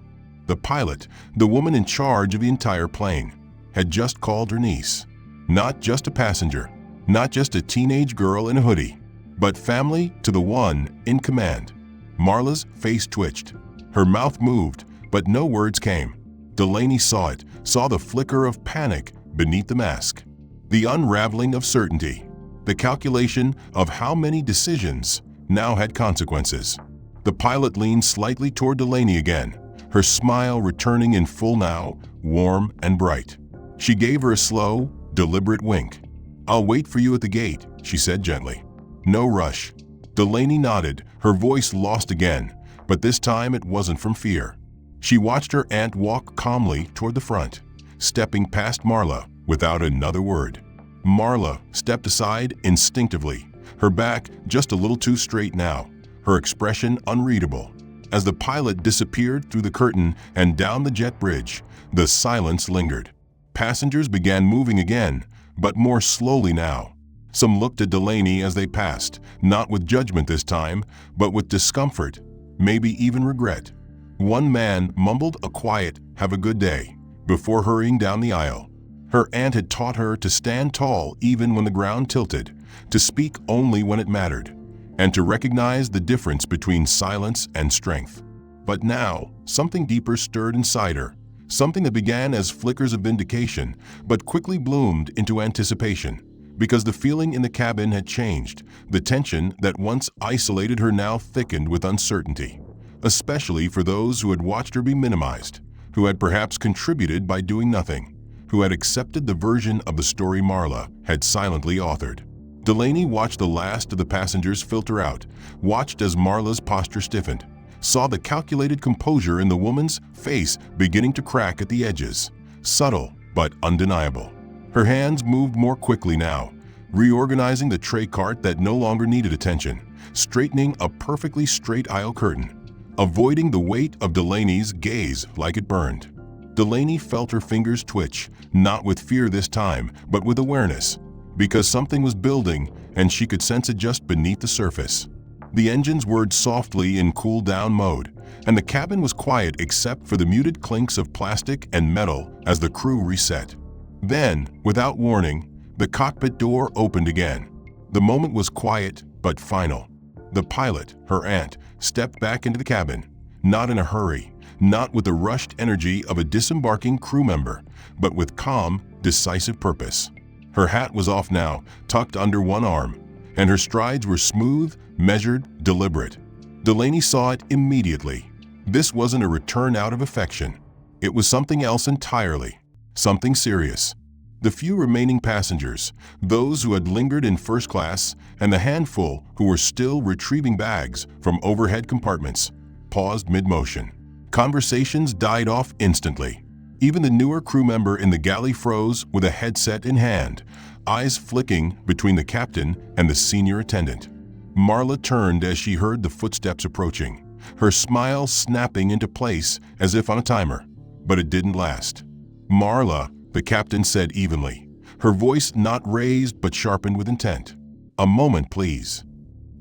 The pilot, the woman in charge of the entire plane, had just called her niece. Not just a passenger, not just a teenage girl in a hoodie, but family to the one in command. Marla's face twitched. Her mouth moved, but no words came. Delaney saw it, saw the flicker of panic beneath the mask. The unraveling of certainty. The calculation of how many decisions now had consequences. The pilot leaned slightly toward Delaney again, her smile returning in full now, warm and bright. She gave her a slow, deliberate wink. "I'll wait for you at the gate," she said gently. "No rush." Delaney nodded, her voice lost again, but this time it wasn't from fear. She watched her aunt walk calmly toward the front, stepping past Marla without another word. Marla stepped aside instinctively, her back just a little too straight now, her expression unreadable. As the pilot disappeared through the curtain and down the jet bridge, the silence lingered. Passengers began moving again, but more slowly now. Some looked at Delaney as they passed, not with judgment this time, but with discomfort, maybe even regret. One man mumbled a quiet, "Have a good day," before hurrying down the aisle. Her aunt had taught her to stand tall even when the ground tilted, to speak only when it mattered, and to recognize the difference between silence and strength. But now, something deeper stirred inside her, something that began as flickers of vindication, but quickly bloomed into anticipation, because the feeling in the cabin had changed. The tension that once isolated her now thickened with uncertainty, especially for those who had watched her be minimized, who had perhaps contributed by doing nothing, who had accepted the version of the story Marla had silently authored. Delaney watched the last of the passengers filter out, watched as Marla's posture stiffened, saw the calculated composure in the woman's face beginning to crack at the edges, subtle but undeniable. Her hands moved more quickly now, reorganizing the tray cart that no longer needed attention, straightening a perfectly straight aisle curtain, avoiding the weight of Delaney's gaze like it burned. Delaney felt her fingers twitch, not with fear this time, but with awareness, because something was building and she could sense it just beneath the surface. The engines whirred softly in cool-down mode, and the cabin was quiet except for the muted clinks of plastic and metal as the crew reset. Then, without warning, the cockpit door opened again. The moment was quiet but final. The pilot, her aunt, stepped back into the cabin, not in a hurry, not with the rushed energy of a disembarking crew member, but with calm, decisive purpose. Her hat was off now, tucked under one arm, and her strides were smooth, measured, deliberate. Delaney saw it immediately. This wasn't a return out of affection. It was something else entirely, something serious. The few remaining passengers, those who had lingered in first class, and the handful who were still retrieving bags from overhead compartments, paused mid-motion. Conversations died off instantly. Even the newer crew member in the galley froze with a headset in hand, eyes flicking between the captain and the senior attendant. Marla turned as she heard the footsteps approaching, her smile snapping into place as if on a timer. But it didn't last. "Marla," the captain said evenly, her voice not raised but sharpened with intent. "A moment, please."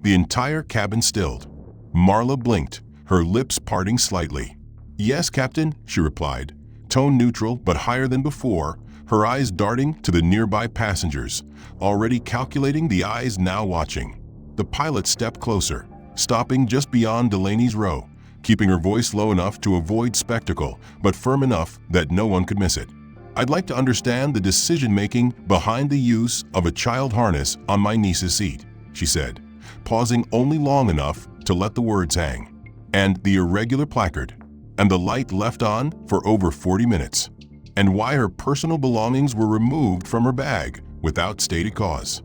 The entire cabin stilled. Marla blinked, her lips parting slightly. "Yes, Captain," she replied, tone neutral but higher than before, her eyes darting to the nearby passengers, already calculating the eyes now watching. The pilot stepped closer, stopping just beyond Delaney's row, keeping her voice low enough to avoid spectacle, but firm enough that no one could miss it. "I'd like to understand the decision-making behind the use of a child harness on my niece's seat," she said, pausing only long enough to let the words hang. "And the irregular placard, and the light left on for over 40 minutes, and why her personal belongings were removed from her bag without stated cause."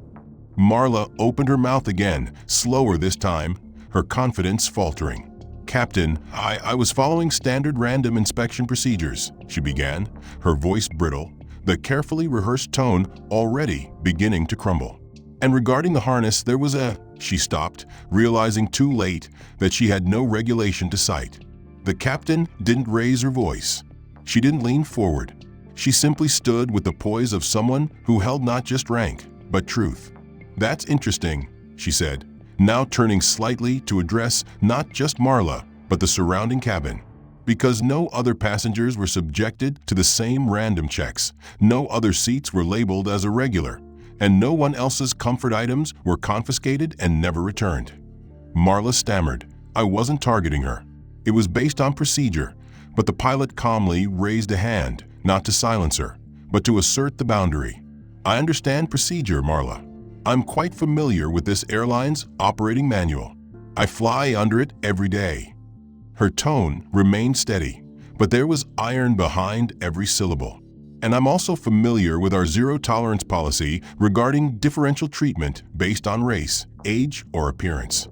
Marla opened her mouth again, slower this time, her confidence faltering. "Captain, I was following standard random inspection procedures," she began, her voice brittle, the carefully rehearsed tone already beginning to crumble. "And regarding the harness, there was a—" She stopped, realizing too late that she had no regulation to cite. The captain didn't raise her voice. She didn't lean forward. She simply stood with the poise of someone who held not just rank, but truth. "That's interesting," she said, now turning slightly to address not just Marla, but the surrounding cabin. Because no other passengers were subjected to the same random checks, no other seats were labeled as irregular, and no one else's comfort items were confiscated and never returned. Marla stammered. "I wasn't targeting her. It was based on procedure," but the pilot calmly raised a hand, not to silence her, but to assert the boundary. "I understand procedure, Marla. I'm quite familiar with this airline's operating manual. I fly under it every day." Her tone remained steady, but there was iron behind every syllable. "And I'm also familiar with our zero-tolerance policy regarding differential treatment based on race, age, or appearance."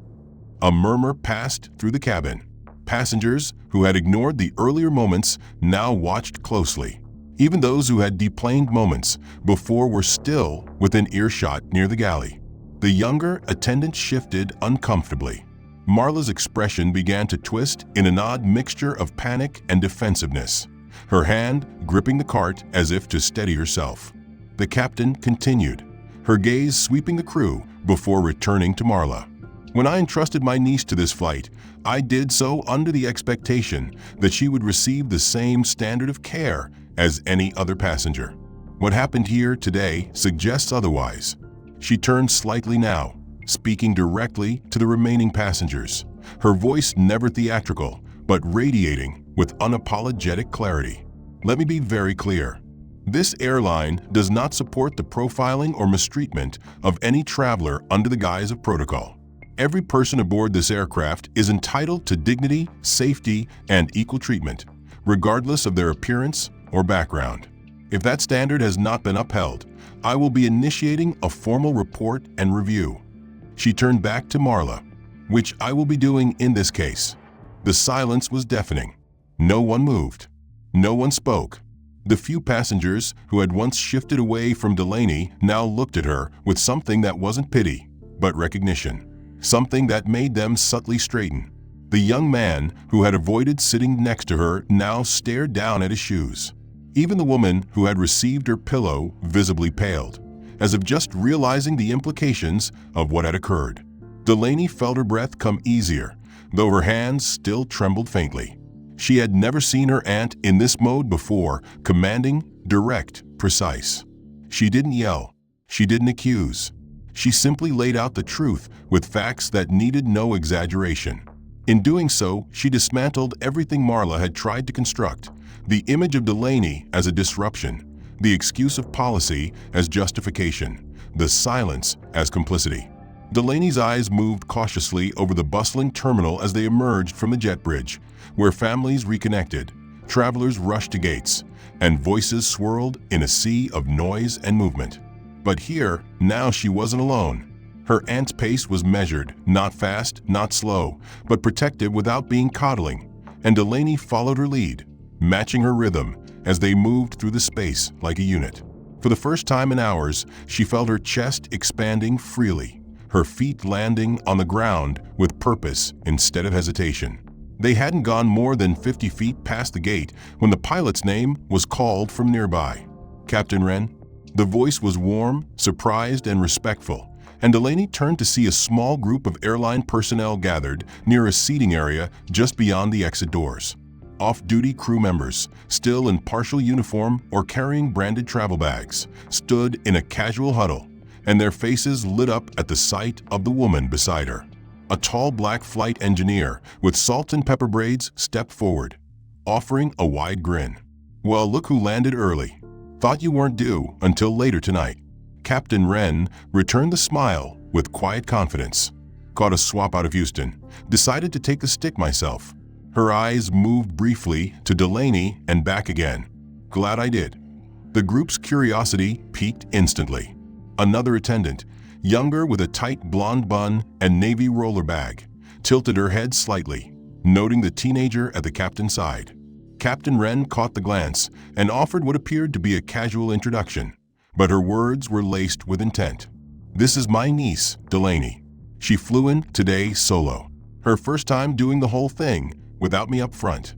A murmur passed through the cabin. Passengers who had ignored the earlier moments now watched closely. Even those who had deplaned moments before were still within earshot near the galley. The younger attendant shifted uncomfortably. Marla's expression began to twist in an odd mixture of panic and defensiveness, her hand gripping the cart as if to steady herself. The captain continued, her gaze sweeping the crew before returning to Marla. "When I entrusted my niece to this flight, I did so under the expectation that she would receive the same standard of care as any other passenger. What happened here today suggests otherwise." She turned slightly now, speaking directly to the remaining passengers, her voice never theatrical, but radiating with unapologetic clarity. "Let me be very clear. This airline does not support the profiling or mistreatment of any traveler under the guise of protocol. Every person aboard this aircraft is entitled to dignity, safety, and equal treatment, regardless of their appearance or background. If that standard has not been upheld, I will be initiating a formal report and review." She turned back to Marla, "which I will be doing in this case." The silence was deafening. No one moved. No one spoke. The few passengers who had once shifted away from Delaney now looked at her with something that wasn't pity, but recognition. Something that made them subtly straighten. The young man who had avoided sitting next to her now stared down at his shoes. Even the woman who had received her pillow visibly paled, as if just realizing the implications of what had occurred. Delaney felt her breath come easier, though her hands still trembled faintly. She had never seen her aunt in this mode before, commanding, direct, precise. She didn't yell. She didn't accuse. She simply laid out the truth with facts that needed no exaggeration. In doing so, she dismantled everything Marla had tried to construct, the image of Delaney as a disruption, the excuse of policy as justification, the silence as complicity. Delaney's eyes moved cautiously over the bustling terminal as they emerged from the jet bridge, where families reconnected, travelers rushed to gates, and voices swirled in a sea of noise and movement. But here, now she wasn't alone. Her aunt's pace was measured, not fast, not slow, but protective without being coddling, and Delaney followed her lead, matching her rhythm as they moved through the space like a unit. For the first time in hours, she felt her chest expanding freely, her feet landing on the ground with purpose instead of hesitation. They hadn't gone more than 50 feet past the gate when the pilot's name was called from nearby. "Captain Wren?" The voice was warm, surprised, and respectful, and Delaney turned to see a small group of airline personnel gathered near a seating area just beyond the exit doors. Off-duty crew members, still in partial uniform or carrying branded travel bags, stood in a casual huddle, and their faces lit up at the sight of the woman beside her. A tall black flight engineer with salt and pepper braids stepped forward, offering a wide grin. "Well, look who landed early. Thought you weren't due until later tonight." Captain Wren returned the smile with quiet confidence. "Caught a swap out of Houston. Decided to take the stick myself." Her eyes moved briefly to Delaney and back again. "Glad I did." The group's curiosity piqued instantly. Another attendant, younger with a tight blonde bun and navy roller bag, tilted her head slightly, noting the teenager at the captain's side. Captain Wren caught the glance and offered what appeared to be a casual introduction, but her words were laced with intent. "This is my niece, Delaney. She flew in today solo. Her first time doing the whole thing without me up front."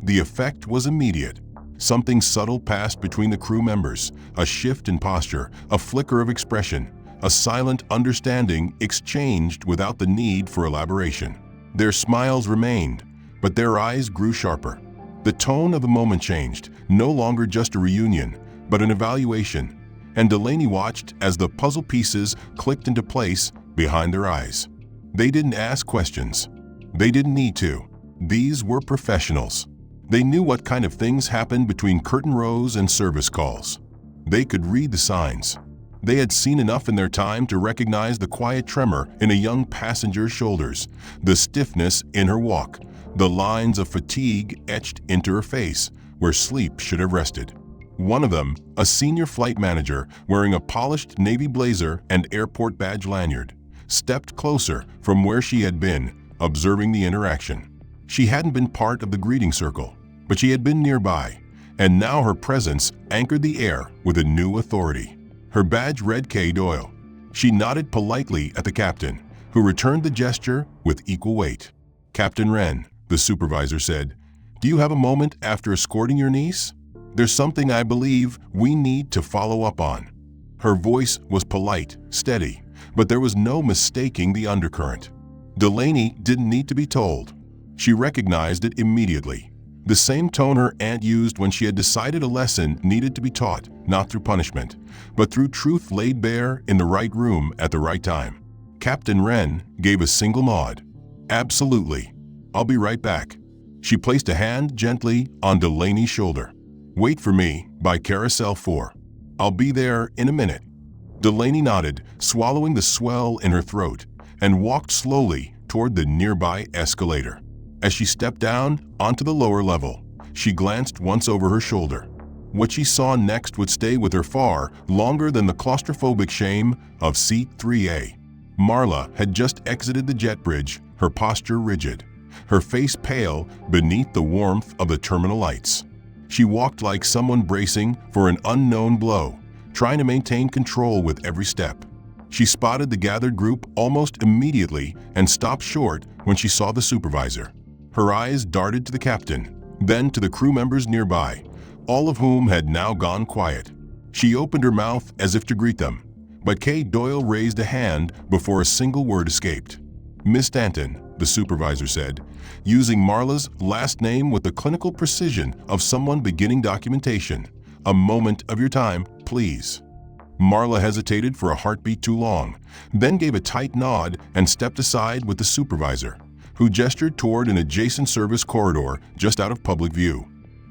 The effect was immediate. Something subtle passed between the crew members, a shift in posture, a flicker of expression, a silent understanding exchanged without the need for elaboration. Their smiles remained, but their eyes grew sharper. The tone of the moment changed, no longer just a reunion, but an evaluation, and Delaney watched as the puzzle pieces clicked into place behind their eyes. They didn't ask questions. They didn't need to. These were professionals. They knew what kind of things happened between curtain rows and service calls. They could read the signs. They had seen enough in their time to recognize the quiet tremor in a young passenger's shoulders, the stiffness in her walk, the lines of fatigue etched into her face where sleep should have rested. One of them, a senior flight manager wearing a polished navy blazer and airport badge lanyard, stepped closer from where she had been, observing the interaction. She hadn't been part of the greeting circle, but she had been nearby, and now her presence anchored the air with a new authority. Her badge read K. Doyle. She nodded politely at the captain, who returned the gesture with equal weight. "Captain Wren," the supervisor said, "do you have a moment after escorting your niece? There's something I believe we need to follow up on." Her voice was polite, steady, but there was no mistaking the undercurrent. Delaney didn't need to be told. She recognized it immediately. The same tone her aunt used when she had decided a lesson needed to be taught, not through punishment, but through truth laid bare in the right room at the right time. Captain Wren gave a single nod. "Absolutely. I'll be right back." She placed a hand gently on Delaney's shoulder. "Wait for me by Carousel 4. I'll be there in a minute." Delaney nodded, swallowing the swell in her throat, and walked slowly toward the nearby escalator. As she stepped down onto the lower level, she glanced once over her shoulder. What she saw next would stay with her far longer than the claustrophobic shame of Seat 3A. Marla had just exited the jet bridge, her posture rigid, her face pale beneath the warmth of the terminal lights. She walked like someone bracing for an unknown blow, trying to maintain control with every step. She spotted the gathered group almost immediately and stopped short when she saw the supervisor. Her eyes darted to the captain, then to the crew members nearby, all of whom had now gone quiet. She opened her mouth as if to greet them, but K. Doyle raised a hand before a single word escaped. "Miss Stanton," the supervisor said, using Marla's last name with the clinical precision of someone beginning documentation. "A moment of your time, please." Marla hesitated for a heartbeat too long, then gave a tight nod and stepped aside with the supervisor, who gestured toward an adjacent service corridor just out of public view.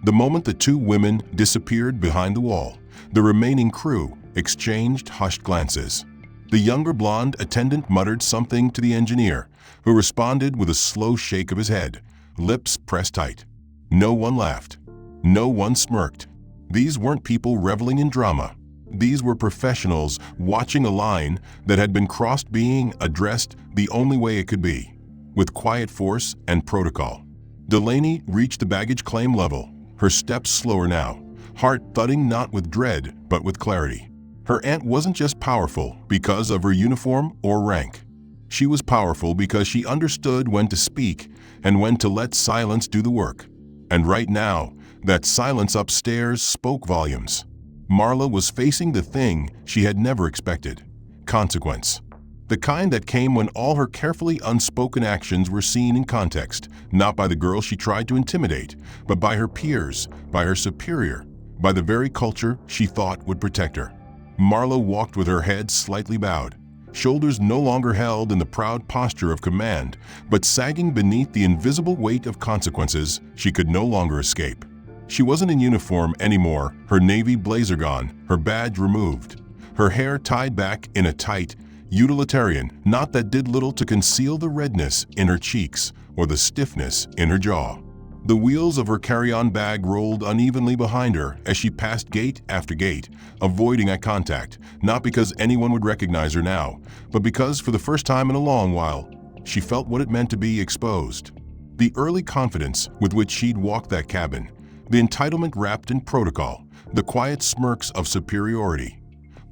The moment the two women disappeared behind the wall, the remaining crew exchanged hushed glances. The younger blonde attendant muttered something to the engineer, who responded with a slow shake of his head, lips pressed tight. No one laughed. No one smirked. These weren't people reveling in drama. These were professionals watching a line that had been crossed being addressed the only way it could be, with quiet force and protocol. Delaney reached the baggage claim level, her steps slower now, heart thudding not with dread but with clarity. Her aunt wasn't just powerful because of her uniform or rank. She was powerful because she understood when to speak and when to let silence do the work. And right now, that silence upstairs spoke volumes. Marla was facing the thing she had never expected: consequence. The kind that came when all her carefully unspoken actions were seen in context, not by the girl she tried to intimidate, but by her peers, by her superior, by the very culture she thought would protect her. Marla walked with her head slightly bowed, shoulders no longer held in the proud posture of command, but sagging beneath the invisible weight of consequences she could no longer escape. She wasn't in uniform anymore, her navy blazer gone, her badge removed, her hair tied back in a tight, utilitarian knot that did little to conceal the redness in her cheeks or the stiffness in her jaw. The wheels of her carry-on bag rolled unevenly behind her as she passed gate after gate, avoiding eye contact, not because anyone would recognize her now, but because for the first time in a long while, she felt what it meant to be exposed. The early confidence with which she'd walked that cabin, the entitlement wrapped in protocol, the quiet smirks of superiority.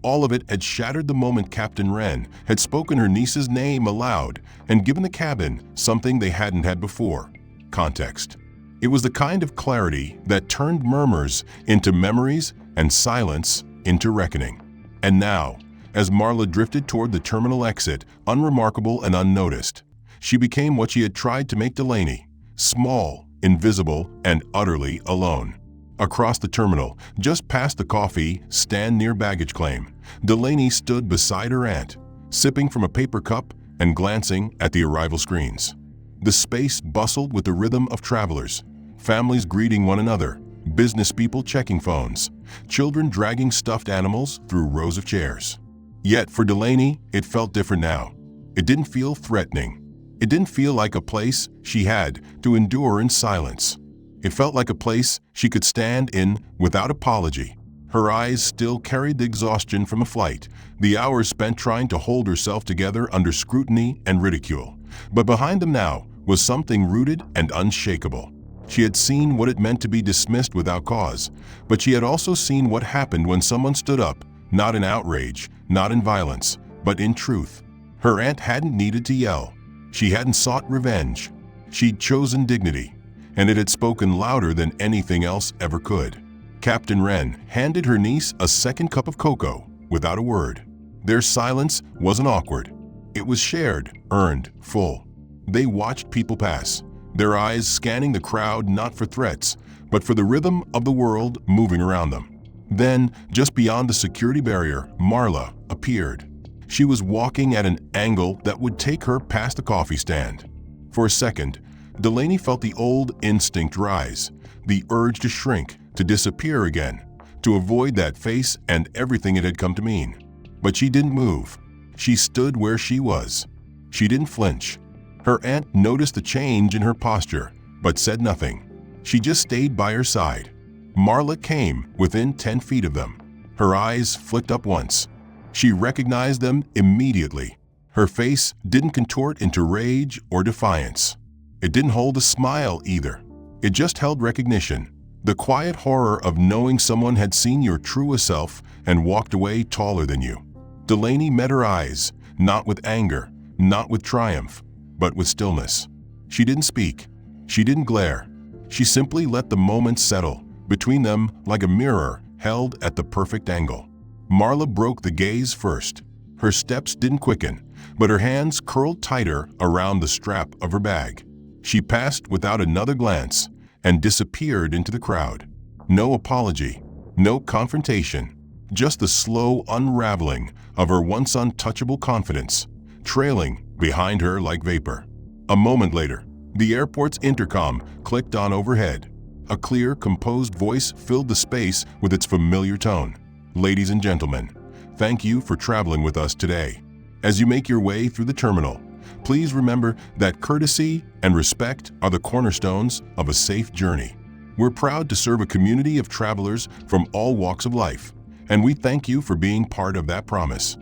All of it had shattered the moment Captain Wren had spoken her niece's name aloud and given the cabin something they hadn't had before: context. It was the kind of clarity that turned murmurs into memories and silence into reckoning. And now, as Marla drifted toward the terminal exit, unremarkable and unnoticed, she became what she had tried to make Delaney: small, invisible, and utterly alone. Across the terminal, just past the coffee stand near baggage claim, Delaney stood beside her aunt, sipping from a paper cup and glancing at the arrival screens. The space bustled with the rhythm of travelers, families greeting one another, business people checking phones, children dragging stuffed animals through rows of chairs. Yet for Delaney, it felt different now. It didn't feel threatening. It didn't feel like a place she had to endure in silence. It felt like a place she could stand in without apology. Her eyes still carried the exhaustion from a flight, the hours spent trying to hold herself together under scrutiny and ridicule. But behind them now was something rooted and unshakable. She had seen what it meant to be dismissed without cause, but she had also seen what happened when someone stood up, not in outrage, not in violence, but in truth. Her aunt hadn't needed to yell. She hadn't sought revenge. She'd chosen dignity, and it had spoken louder than anything else ever could. Captain Wren handed her niece a second cup of cocoa without a word. Their silence wasn't awkward. It was shared, earned, full. They watched people pass, their eyes scanning the crowd not for threats, but for the rhythm of the world moving around them. Then, just beyond the security barrier, Marla appeared. She was walking at an angle that would take her past the coffee stand. For a second, Delaney felt the old instinct rise, the urge to shrink, to disappear again, to avoid that face and everything it had come to mean. But she didn't move. She stood where she was. She didn't flinch. Her aunt noticed the change in her posture, but said nothing. She just stayed by her side. Marla came within 10 feet of them. Her eyes flicked up once. She recognized them immediately. Her face didn't contort into rage or defiance. It didn't hold a smile either. It just held recognition, the quiet horror of knowing someone had seen your truest self and walked away taller than you. Delaney met her eyes, not with anger, not with triumph, but with stillness. She didn't speak. She didn't glare. She simply let the moment settle between them like a mirror held at the perfect angle. Marla broke the gaze first. Her steps didn't quicken, but her hands curled tighter around the strap of her bag. She passed without another glance and disappeared into the crowd. No apology, no confrontation, just the slow unraveling of her once untouchable confidence, trailing behind her like vapor. A moment later, the airport's intercom clicked on overhead. A clear, composed voice filled the space with its familiar tone. "Ladies and gentlemen, thank you for traveling with us today. As you make your way through the terminal, please remember that courtesy and respect are the cornerstones of a safe journey. We're proud to serve a community of travelers from all walks of life, and we thank you for being part of that promise."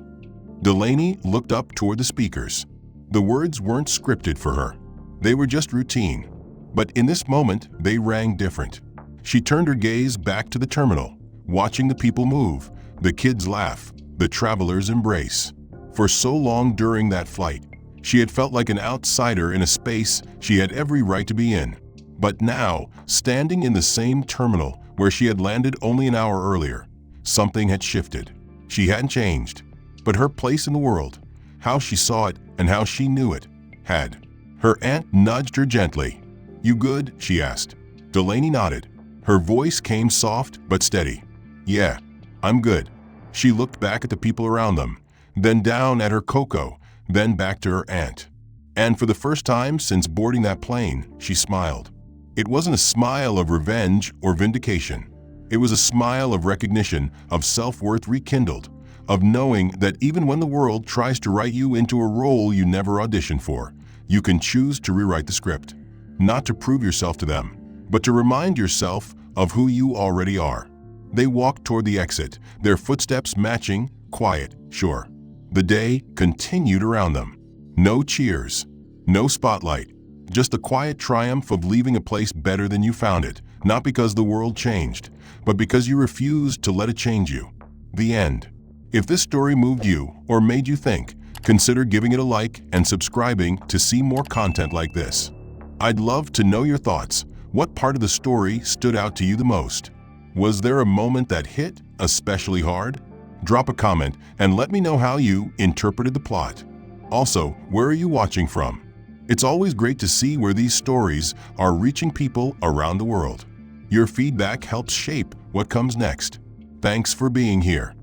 Delaney looked up toward the speakers. The words weren't scripted for her. They were just routine. But in this moment, they rang different. She turned her gaze back to the terminal, watching the people move, the kids laugh, the travelers embrace. For so long during that flight, she had felt like an outsider in a space she had every right to be in. But now, standing in the same terminal where she had landed only an hour earlier, something had shifted. She hadn't changed, but her place in the world, how she saw it and how she knew it, had. Her aunt nudged her gently. "You good?" she asked. Delaney nodded. Her voice came soft but steady. "Yeah, I'm good." She looked back at the people around them, then down at her cocoa, then back to her aunt. And for the first time since boarding that plane, she smiled. It wasn't a smile of revenge or vindication. It was a smile of recognition, of self-worth rekindled, of knowing that even when the world tries to write you into a role you never auditioned for, you can choose to rewrite the script. Not to prove yourself to them, but to remind yourself of who you already are. They walked toward the exit, their footsteps matching, quiet, sure. The day continued around them. No cheers, no spotlight, just the quiet triumph of leaving a place better than you found it, not because the world changed, but because you refused to let it change you. The end. If this story moved you or made you think, consider giving it a like and subscribing to see more content like this. I'd love to know your thoughts. What part of the story stood out to you the most? Was there a moment that hit especially hard? Drop a comment and let me know how you interpreted the plot. Also, where are you watching from? It's always great to see where these stories are reaching people around the world. Your feedback helps shape what comes next. Thanks for being here.